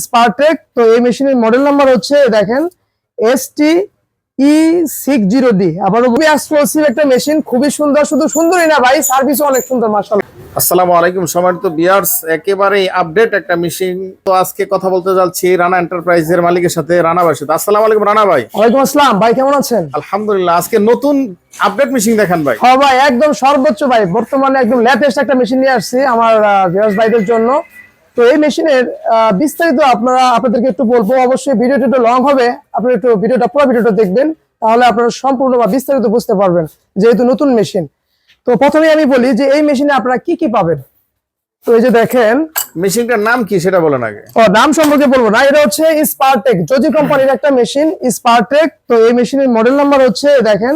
স্পারটেক। তো এই মেশিনের মডেল নাম্বার হচ্ছে দেখেন STE60D। আবার খুবই এক্সক্লুসিভ একটা মেশিন, খুবই সুন্দর। শুধু সুন্দরই না ভাই, সার্ভিসও অনেক সুন্দর মাশাআল্লাহ। আসসালামু আলাইকুম সম্মানিত ভিউয়ার্স, একেবারেই আপডেট একটা মেশিন। তো আজকে কথা বলতে যাচ্ছি রানা এন্টারপ্রাইজের মালিকের সাথে, রানা ভাইয়ের সাথে। আসসালামু আলাইকুম রানা ভাই। ওয়ালাইকুম আসসালাম ভাই, কেমন আছেন? আলহামদুলিল্লাহ। আজকে নতুন আপডেট মেশিন দেখান ভাই। হ্যাঁ ভাই, একদম সর্বোচ্চ ভাই, বর্তমানে একদম লেটেস্ট একটা মেশিন নিয়ে আসছি আমার ভিউয়ার্স ভাইদের জন্য। তো এই মেশিনের বিস্তারিত আপনাদেরকে একটু বলবো। অবশ্যই ভিডিওটা একটু লং হবে, আপনারা একটু পুরো ভিডিওটা দেখবেন, তাহলে আপনারা সম্পূর্ণ বা বিস্তারিত বুঝতে পারবেন, যেহেতু নতুন মেশিন। তো প্রথমে আমি বলি যে এই মেশিনে আপনারা কি কি পাবেন। তো এই যে দেখেন, মেশিনটার নাম কি সেটা বলেন আগে। নাম সম্পর্কে বলবো না, এটা হচ্ছে স্পারটেক, জজি কোম্পানির একটা মেশিন স্পারটেক। তো এই মেশিনের মডেল নাম্বার হচ্ছে দেখেন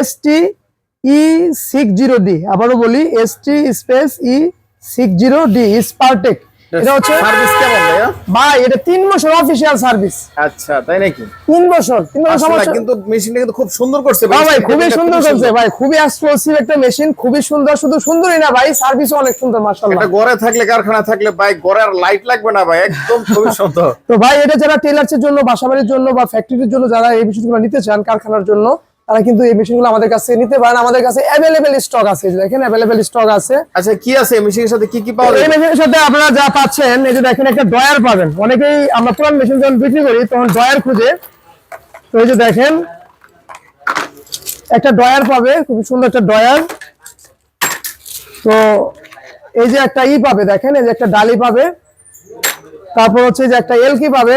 STE60D। আবারও বলি ST/E60D স্পারটেক। এটা হচ্ছে সার্ভিস কেমন ভাইয়া? ভাই এটা 3 বছর অফিশিয়াল সার্ভিস। আচ্ছা, তাই নাকি? 3 বছর সমস্যা। কিন্তু মেশিনটা কিন্তু খুব সুন্দর করছে ভাই। ভাই খুবই সুন্দর করছে ভাই, খুবই এক্সক্লুসিভ একটা মেশিন, খুবই সুন্দর। শুধু সুন্দরই না ভাই, সার্ভিসও অনেক সুন্দর মাশাআল্লাহ। এটা ঘরে থাকলে, কারখানা থাকলে ভাই ঘরে আর লাইট লাগবে না ভাই, একদম খুবই সুন্দর। তো ভাই এটা যারা টেলার্সের জন্য, বাসাবাড়ির জন্য বা ফ্যাক্টরির জন্য যারা এই মেশিনগুলো নিতে চান, কারখানার জন্য, তারা কিন্তু এই মেশিনগুলো আমাদের কাছে নিতে পারেন। আমাদের কাছে अवेलेबल স্টক আছে, দেখেন अवेलेबल স্টক আছে। আচ্ছা, কি আছে মেশিনের সাথে, কি কি পাওয়া যায়? এই মেশিনের সাথে আপনারা যা পাচ্ছেন, এই যে দেখেন একটা ড্রয়ার পাবেন। অনেকেই আমরা পুরান মেশিন যখন বিক্রি করি তখন ড্রয়ার খুঁজে, তো এই যে দেখেন একটা ড্রয়ার পাবে, খুব সুন্দর একটা ড্রয়ার। তো এই যে একটা পাবে, দেখেন এই যে একটা ডালি পাবে, তারপর হচ্ছে যে একটা এলকি পাবে,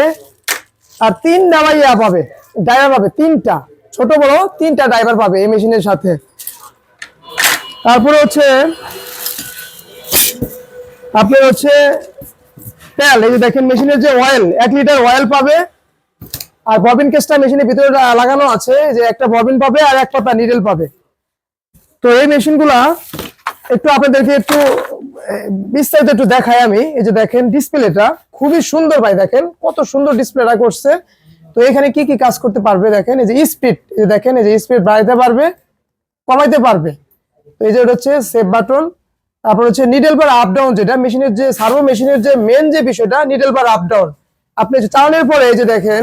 আর 3 ডাইভার পাবে, ড্রাইভার পাবে 3টা, ছোট বড় 3টা ড্রাইভার পাবে এই মেশিনের সাথে। তারপরে হচ্ছে আপনার হচ্ছে তেল, এই যে দেখেন মেশিনের যে অয়েল, 1 লিটার অয়েল পাবে। আর ববিন কেসটা মেশিনের ভিতরে লাগানো আছে, যে একটা ববিন পাবে আর এক পাতা নিডেল পাবে। তো এই মেশিনগুলা একটু আপনাদেরকে একটু বিস্তারিত একটু দেখাই আমি। এই যে দেখেন ডিসপ্লেটা খুবই সুন্দর ভাই, দেখেন কত সুন্দর ডিসপ্লেটা করছে। তো এখানে কি কি কাজ করতে পারবে দেখেন, এই যে স্পিড, এই যে দেখেন এই যে স্পিড বাড়াইতে পারবে, কমাইতে পারবে। তো এই যে এটা হচ্ছে সেভ বাটন। তারপর হচ্ছে নিডল বার আপ ডাউন, যেটা মেশিনের যে সার্ভো মেশিনের যে মেন যে বিষয়টা, নিডল বার আপ ডাউন। আপনি চালানোর পরে এই যে দেখেন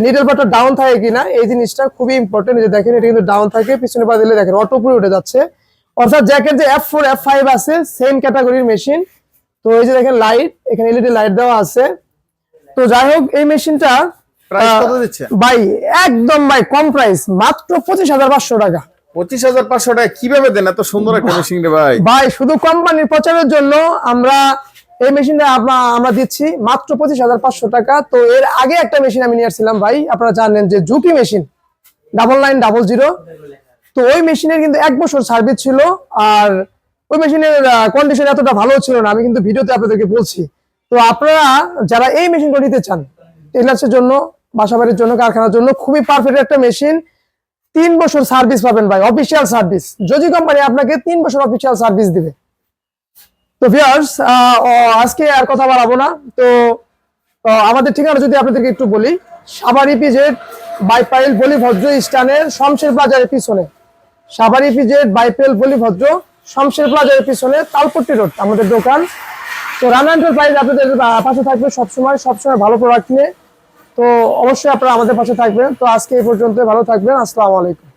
নিডল বারটা ডাউন থাকে কিনা, এই জিনিসটা খুবই ইম্পর্টেন্ট। এই যে দেখেন এটা কিন্তু ডাউন থাকে, পিছনে পা দিলে দেখেন অটো উপরে উঠে যাচ্ছে। অর্থাৎ জ্যাকের যে F4 F5 আছে, সেম ক্যাটাগরির মেশিন। তো এই যে দেখেন লাইট, এখানে এলইডি লাইট দেওয়া আছে। তো যাই হোক, এই মেশিনটা প্রাইস কত দিচ্ছে ভাই? একদম ভাই কম প্রাইস, মাত্র 25,500 টাকা। 25,500 টাকা কিভাবে দেন এত সুন্দর একটা মেশিন রে ভাই? ভাই শুধু কোম্পানির প্রচারের জন্য আমরা এই মেশিনটা আমরা দিচ্ছি মাত্র 25,500 টাকা। তো এর আগে একটা মেশিন আমি নিয়ে আসছিলাম ভাই, আপনারা জানেন যে জুকি মেশিন 9900। তো ওই মেশিনের কিন্তু 1 বছর সার্ভিস ছিল, আর ওই মেশিনের কন্ডিশন এতটা ভালো ছিল না, আমি কিন্তু ভিডিওতে আপনাদেরকে বলছি। তো আপনারা যারা এই মেশিনটা নিতে চান, টেলার্সের জন্য, বাসাবাড়ির জন্য, কারখানার জন্য, খুবই পারফেক্ট একটা মেশিন। 3 বছর সার্ভিস পাবেন ভাই, অফিসিয়াল সার্ভিস। জজি কোম্পানি আপনাকে 3 বছর অফিসিয়াল সার্ভিস দিবে। তো ভিউয়ার্স, আজকে আর কথা বাড়াবো না। তো আমাদের ঠিকানা যদি আপনাদেরকে একটু বলি, সাভার ইপিজেড বাইপাইল বলিভদ্র স্ট্যান্ডের শমশের প্লাজার পিছনে, সাভার ইপিজেড বাইপাইল বলিভদ্র শমশের প্লাজার পিছনে, তালপট্টি রোড আমাদের দোকান। তো রানা এন্টারপ্রাইজ আপনাদের পাশে থাকবে সবসময় ভালো প্রোডাক্ট নিয়ে। তো অবশ্যই আপনারা আমাদের পাশে থাকবেন। তো আজকে এই পর্যন্ত, ভালো থাকবেন। আসসালামু আলাইকুম।